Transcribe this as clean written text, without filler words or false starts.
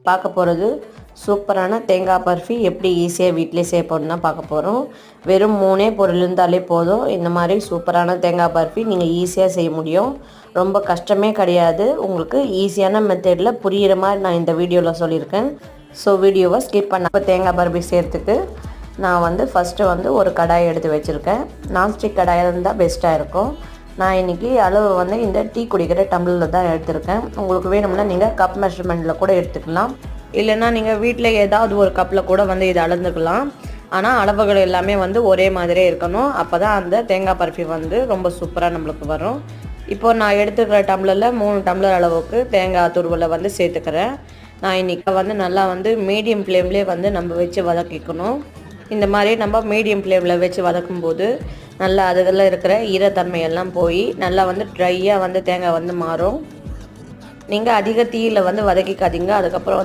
பார்க்க போகிறது சூப்பரான தேங்காய் பர்ஃபி எப்படி ஈஸியாக வீட்டிலே செய்யப்போன்னு தான் பார்க்க போகிறோம். வெறும் 3 பொருள் இருந்தாலே போதும். இந்த மாதிரி சூப்பரான தேங்காய் பர்ஃபி நீங்கள் ஈஸியாக செய்ய முடியும். ரொம்ப கஷ்டமே கிடையாது. உங்களுக்கு ஈஸியான மெத்தடில் புரிகிற மாதிரி நான் இந்த வீடியோவில் சொல்லியிருக்கேன். ஸோ வீடியோவை ஸ்கிப் பண்ண. இப்போ தேங்காய் பர்ஃபி செய்கிறதுக்கு நான் ஃபஸ்ட்டு ஒரு கடாயை எடுத்து வச்சுருக்கேன். நான்ஸ்டிக் கடாயாக இருந்தால் பெஸ்ட்டாக இருக்கும். நான் இன்றைக்கி அளவு இந்த டீ குடிக்கிற டம்ளரில் தான் எடுத்திருக்கேன். உங்களுக்கு வேணும்னா நீங்கள் கப் மெஷர்மெண்ட்டில் கூட எடுத்துக்கலாம். இல்லைன்னா நீங்கள் வீட்டில் ஏதாவது ஒரு கப்பில் கூட இதை அளந்துக்கலாம். ஆனால் அளவுகள் எல்லாமே ஒரே மாதிரியே இருக்கணும். அப்போ தான் அந்த தேங்காய் பர்ஃபி ரொம்ப சூப்பராக நம்மளுக்கு வரும். இப்போது நான் எடுத்துக்கிற டம்ளரில் 3 டம்ளர் அளவுக்கு தேங்காய் துருவலை சேர்த்துக்கிறேன். நான் இன்றைக்கி நல்லா மீடியம் ஃப்ளேம்லேயே நம்ம வச்சு வதக்கிக்கணும். இந்த மாதிரி நம்ம மீடியம் ஃப்ளேமில் வச்சு வதக்கும்போது நல்லா அதில் இருக்கிற ஈரத்தன்மையெல்லாம் போய் நல்லா ட்ரையாக தேங்காய் மாறும். நீங்கள் அதிக தீயில் வதக்கிக்காதீங்க. அதுக்கப்புறம்